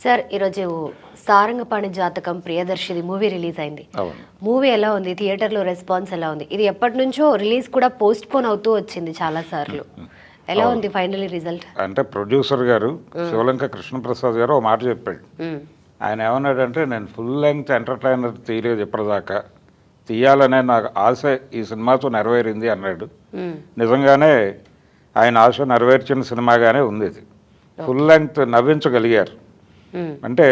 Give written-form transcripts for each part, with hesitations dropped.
Sir ఈరోజు సారంగపాణి జాతకం ప్రియదర్శిది movie release అయింది. మూవీ ఎలా ఉంది? థియేటర్లో రెస్పాన్స్ ఎలా ఉంది? ఇది ఎప్పటి నుంచో రిలీజ్ కూడా పోస్ట్ పోన్ అవుతూ వచ్చింది చాలా సార్లు. ఎలా ఉంది ఫైనలీ రిజల్ట్? అంటే ప్రొడ్యూసర్ గారు శివలంక కృష్ణప్రసాద్ గారు ఒక మాట చెప్పాడు. ఆయన ఏమన్నాడంటే, నేను ఫుల్ లెంగ్త్ ఎంటర్టైనర్ తీయలేదు ఇప్పటిదాకా, తీయాలనే నాకు ఆశ ఈ సినిమాతో నెరవేరింది అన్నాడు. నిజంగానే ఆయన ఆశ నెరవేర్చిన సినిమాగానే ఉంది ఇది. ఫుల్ లెంగ్త్ నవ్వించగలిగారు. అంటే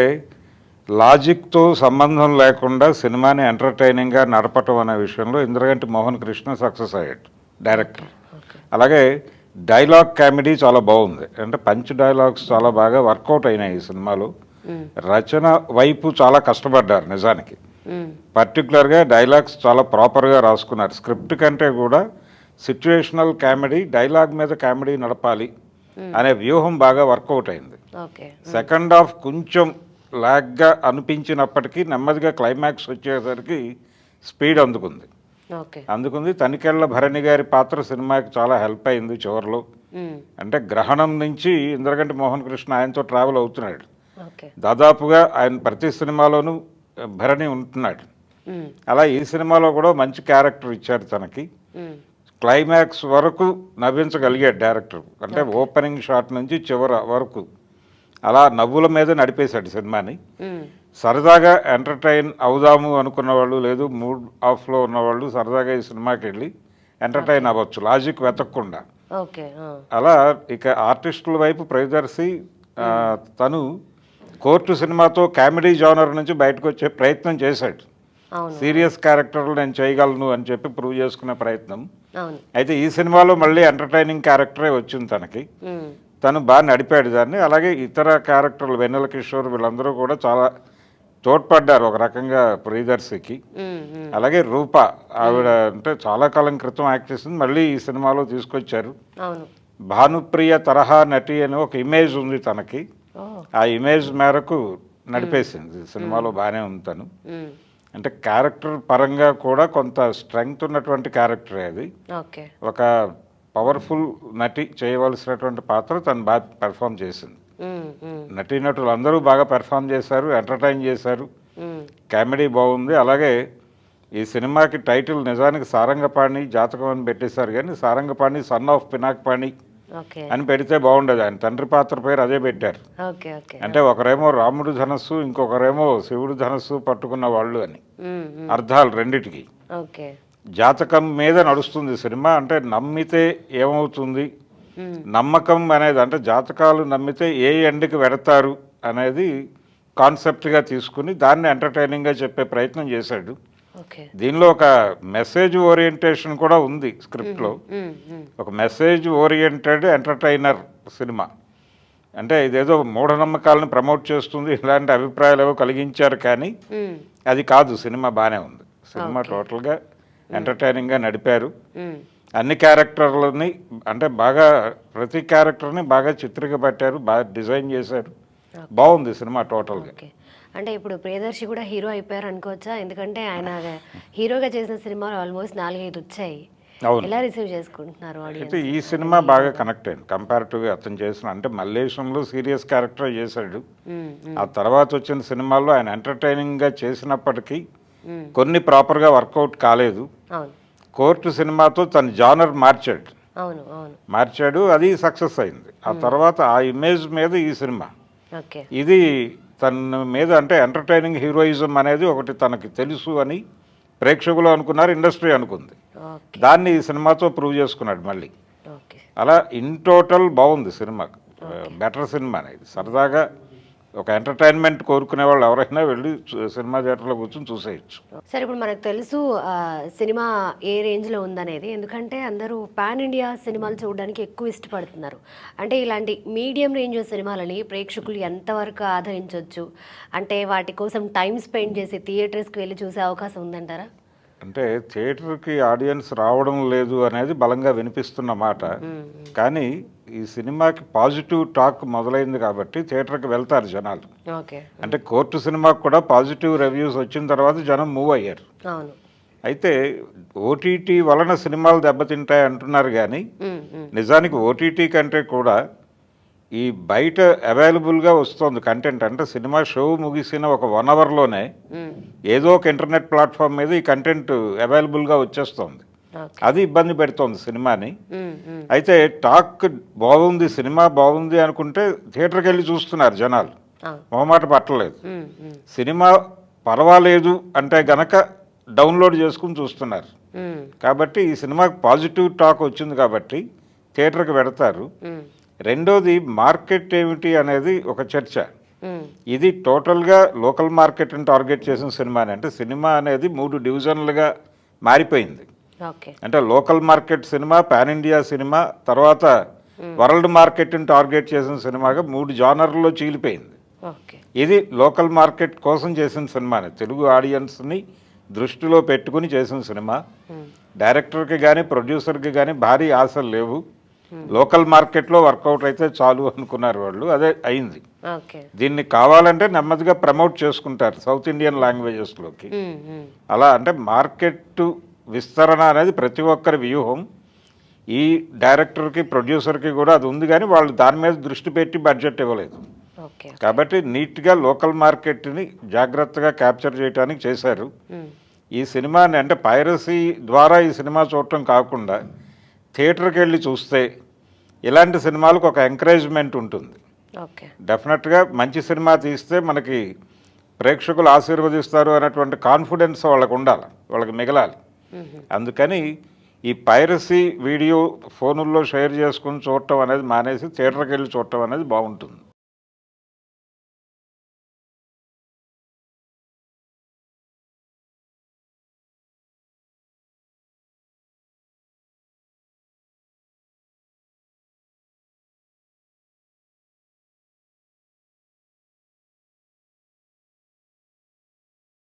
లాజిక్తో సంబంధం లేకుండా సినిమాని ఎంటర్టైనింగ్గా నడపటం అనే విషయంలో ఇంద్రగంటి మోహన్ కృష్ణ సక్సెస్ అయ్యాడు డైరెక్టర్. అలాగే డైలాగ్ కామెడీ చాలా బాగుంది. అంటే పంచ్ డైలాగ్స్ చాలా బాగా వర్కౌట్ అయినాయి ఈ సినిమాలో. రచన వైపు చాలా కష్టపడ్డారు నిజానికి. పర్టికులర్గా డైలాగ్స్ చాలా ప్రాపర్గా రాసుకున్నారు. స్క్రిప్ట్ కంటే కూడా సిచ్యువేషనల్ కామెడీ, డైలాగ్ మీద కామెడీ నడపాలి అనే వ్యూహం బాగా వర్కౌట్ అయింది. సెకండ్ హాఫ్ కొంచెం లాగ్గా అనిపించినప్పటికీ నెమ్మదిగా క్లైమాక్స్ వచ్చేసరికి స్పీడ్ అందుకుంది. తనికెళ్ల భరణి గారి పాత్ర సినిమాకి చాలా హెల్ప్ అయింది చివరిలో. అంటే గ్రహణం నుంచి ఇంద్రగంటి మోహన్ కృష్ణ ఆయనతో ట్రావెల్ అవుతున్నాడు. దాదాపుగా ఆయన ప్రతి సినిమాలోనూ భరణి ఉంటున్నాడు. అలా ఈ సినిమాలో కూడా మంచి క్యారెక్టర్ ఇచ్చారు తనకి. క్లైమాక్స్ వరకు నవ్వించగలిగాడు డైరెక్టర్. అంటే ఓపెనింగ్ షాట్ నుంచి చివరి వరకు అలా నవ్వుల మీద నడిపేశాడు సినిమాని. సరదాగా ఎంటర్టైన్ అవుదాము అనుకున్న వాళ్ళు, లేదు మూడ్ ఆఫ్లో ఉన్నవాళ్ళు సరదాగా ఈ సినిమాకి వెళ్ళి ఎంటర్టైన్ అవ్వచ్చు, లాజిక్ వెతకకుండా. అలా ఇక ఆర్టిస్టుల వైపు ప్రియదర్శి తను కోర్టు సినిమాతో కామెడీ జానర్ నుంచి బయటకు వచ్చే ప్రయత్నం చేశాడు. సీరియస్ క్యారెక్టర్లు నేను చేయగలను అని చెప్పి ప్రూవ్ చేసుకునే ప్రయత్నం. అయితే ఈ సినిమాలో మళ్ళీ ఎంటర్టైనింగ్ క్యారెక్టరే వచ్చింది తనకి. తను బాగా నడిపాడు దాన్ని. అలాగే ఇతర క్యారెక్టర్లు వెన్నెల కిషోర్ వీళ్ళందరూ కూడా చాలా తోడ్పడ్డారు ఒక రకంగా ప్రియదర్శికి. అలాగే రూప, ఆవిడ అంటే చాలా కాలం క్రితం యాక్ట్ చేసింది, మళ్ళీ ఈ సినిమాలో తీసుకొచ్చారు. భానుప్రియ తరహా నటి అని ఒక ఇమేజ్ ఉంది తనకి. ఆ ఇమేజ్ మేరకు నడిపేసింది సినిమాలో, బాగానే ఉంది తను. అంటే క్యారెక్టర్ పరంగా కూడా కొంత స్ట్రెంగ్త్ ఉన్నటువంటి క్యారెక్టరే అది. ఒక పవర్ఫుల్ నటి చేయవలసినటువంటి పాత్ర తను బాగా పెర్ఫామ్ చేసింది. నటీనటులు అందరూ బాగా పెర్ఫామ్ చేశారు, ఎంటర్టైన్ చేశారు, కామెడీ బాగుంది. అలాగే ఈ సినిమాకి టైటిల్ నిజానికి సారంగపాణి జాతకం అని పెట్టేశారు, కానీ సారంగపాణి సన్ ఆఫ్ పినాకపాణి అని పెడితే బాగుండేది. ఆయన తండ్రి పాత్ర పేరు అదే పెట్టారు. అంటే ఒకరేమో రాముడు ధనస్సు, ఇంకొకరేమో శివుడు ధనస్సు పట్టుకున్న వాళ్ళు అని అర్థాలు రెండిటికి. జాతకం మీద నడుస్తుంది సినిమా. అంటే నమ్మితే ఏమవుతుంది, నమ్మకం అనేది, అంటే జాతకాలు నమ్మితే ఏ ఎండ్కి వెడతారు అనేది కాన్సెప్ట్గా తీసుకుని దాన్ని ఎంటర్టైనింగ్గా చెప్పే ప్రయత్నం చేశాడు. దీనిలో ఒక మెసేజ్ ఓరియంటేషన్ కూడా ఉంది స్క్రిప్ట్లో. ఒక మెసేజ్ ఓరియంటెడ్ ఎంటర్టైనర్ సినిమా. అంటే ఇదేదో మూఢనమ్మకాలను ప్రమోట్ చేస్తుంది ఇలాంటి అభిప్రాయాలు ఏవో కలిగించారు, కానీ అది కాదు. సినిమా బాగానే ఉంది. సినిమా టోటల్గా ఎంటర్టైనింగ్గా నడిపారు. అన్ని క్యారెక్టర్లని అంటే బాగా ప్రతి క్యారెక్టర్ని బాగా చిత్రీకరించారు, బాగా డిజైన్ చేశారు. బాగుంది సినిమా టోటల్గా. అంటే ఇప్పుడు ప్రియదర్శి కూడా హీరో అయిపోయారు అనుకోవచ్చా? ఎందుకంటే ఆయన హీరోగా చేసిన సినిమాలు ఆల్మోస్ట్ 4-5 వచ్చాయి. ఎలా రిసీవ్ చేసుకుంటున్నారు? అయితే ఈ సినిమా బాగా కనెక్ట్ అయింది కంపారిటివ్గా అతను చేసిన. అంటే మల్లేశంలో సీరియస్ క్యారెక్టర్ చేశాడు. ఆ తర్వాత వచ్చిన సినిమాల్లో ఆయన ఎంటర్టైనింగ్గా చేసినప్పటికీ కొన్ని ప్రాపర్గా వర్కౌట్ కాలేదు. కోర్టు సినిమాతో తన జానర్ మార్చాడు, అది సక్సెస్ అయింది. ఆ తర్వాత ఆ ఇమేజ్ మీద ఈ సినిమా, ఇది తన మీద అంటే ఎంటర్టైనింగ్ హీరోయిజం అనేది ఒకటి తనకి తెలుసు అని ప్రేక్షకులు అనుకున్నారు, ఇండస్ట్రీ అనుకుంది. దాన్ని ఈ సినిమాతో ప్రూవ్ చేసుకున్నాడు మళ్ళీ. అలా ఇన్ టోటల్ బాగుంది సినిమా, బెటర్ సినిమా అనేది. సరదాగా ఒక ఎంటర్టైన్మెంట్ కోరుకునే వాళ్ళు ఎవరైనా వెళ్ళి సినిమా థియేటర్లో కూర్చొని చూసేయచ్చు. సరే, ఇప్పుడు మనకు తెలుసు సినిమా ఏ రేంజ్లో ఉందనేది. ఎందుకంటే అందరూ పాన్ ఇండియా సినిమాలు చూడడానికి ఎక్కువ ఇష్టపడుతున్నారు. అంటే ఇలాంటి మీడియం రేంజ్ సినిమాలని ప్రేక్షకులు ఎంతవరకు ఆదరించవచ్చు? అంటే వాటి కోసం టైం స్పెండ్ చేసి థియేటర్స్కి వెళ్ళి చూసే అవకాశం ఉందంటారా? అంటే థియేటర్కి ఆడియన్స్ రావడం లేదు అనేది బలంగా వినిపిస్తున్న మాట. కానీ ఈ సినిమాకి పాజిటివ్ టాక్ మొదలైంది కాబట్టి థియేటర్కి వెళ్తారు జనాలు. అంటే కోర్టు సినిమాకి కూడా పాజిటివ్ రివ్యూస్ వచ్చిన తర్వాత జనం మూవ్ అయ్యారు. అయితే ఓటీటీ వలన సినిమాలు దెబ్బతింటాయి అంటున్నారు, కానీ నిజానికి ఓటీటీ కంటే కూడా ఈ బయట అవైలబుల్గా వస్తుంది కంటెంట్. అంటే సినిమా షో ముగిసిన ఒక 1 అవర్లోనే ఏదో ఒక ఇంటర్నెట్ ప్లాట్ఫామ్ మీద ఈ కంటెంట్ అవైలబుల్గా వచ్చేస్తుంది. ఓకే. అది ఇబ్బంది పెడుతోంది సినిమాని. అయితే టాక్ బాగుంది, సినిమా బాగుంది అనుకుంటే థియేటర్కి వెళ్ళి చూస్తున్నారు జనాలు, మొహమాట పట్టలేదు. సినిమా పర్వాలేదు అంటే గనక డౌన్లోడ్ చేసుకుని చూస్తున్నారు. కాబట్టి ఈ సినిమాకి పాజిటివ్ టాక్ వచ్చింది కాబట్టి థియేటర్కి పెడతారు. రెండోది మార్కెట్ ఏమిటి అనేది ఒక చర్చ. ఇది టోటల్గా లోకల్ మార్కెట్ని టార్గెట్ చేసిన సినిమాని. అంటే సినిమా అనేది 3 డివిజన్లుగా మారిపోయింది. ఓకే. అంటే local market cinema, pan India cinema, తర్వాత వరల్డ్ మార్కెట్ని టార్గెట్ చేసిన సినిమాగా 3 జానర్లలో చీలిపోయింది. ఓకే. ఇది లోకల్ మార్కెట్ కోసం చేసిన సినిమాని, తెలుగు ఆడియన్స్ని దృష్టిలో పెట్టుకుని చేసిన సినిమా. డైరెక్టర్కి కానీ ప్రొడ్యూసర్కి కానీ భారీ ఆశలు లేవు. లోకల్ మార్కెట్లో వర్కౌట్ అయితే చాలు అనుకున్నారు వాళ్ళు, అదే అయింది. ఓకే. దీన్ని కావాలంటే నెమ్మదిగా ప్రమోట్ చేసుకుంటారు సౌత్ ఇండియన్ లాంగ్వేజెస్లోకి. అలా అంటే మార్కెట్ విస్తరణ అనేది ప్రతి ఒక్కరి వ్యూహం. ఈ డైరెక్టర్కి ప్రొడ్యూసర్కి కూడా అది ఉంది, కానీ వాళ్ళు దాని మీద దృష్టి పెట్టి బడ్జెట్ ఇవ్వలేదు. ఓకే. కాబట్టి నీట్గా లోకల్ మార్కెట్ని జాగ్రత్తగా క్యాప్చర్ చేయడానికి చేశారు. ఈ సినిమాని అంటే పైరసీ ద్వారా ఈ సినిమా చూడటం కాకుండా థియేటర్కి వెళ్ళి చూస్తే ఇలాంటి సినిమాలకు ఒక ఎంకరేజ్మెంట్ ఉంటుంది. ఓకే. డెఫినెట్గా మంచి సినిమా తీస్తే మనకి ప్రేక్షకులు ఆశీర్వదిస్తారు అనేటువంటి కాన్ఫిడెన్స్ వాళ్ళకు ఉండాలి, వాళ్ళకి మిగలాలి. అందుకని ఈ పైరసీ వీడియో ఫోనుల్లో షేర్ చేసుకుని చూడటం అనేది మానేసి థియేటర్కి వెళ్ళి చూడటం అనేది బాగుంటుంది.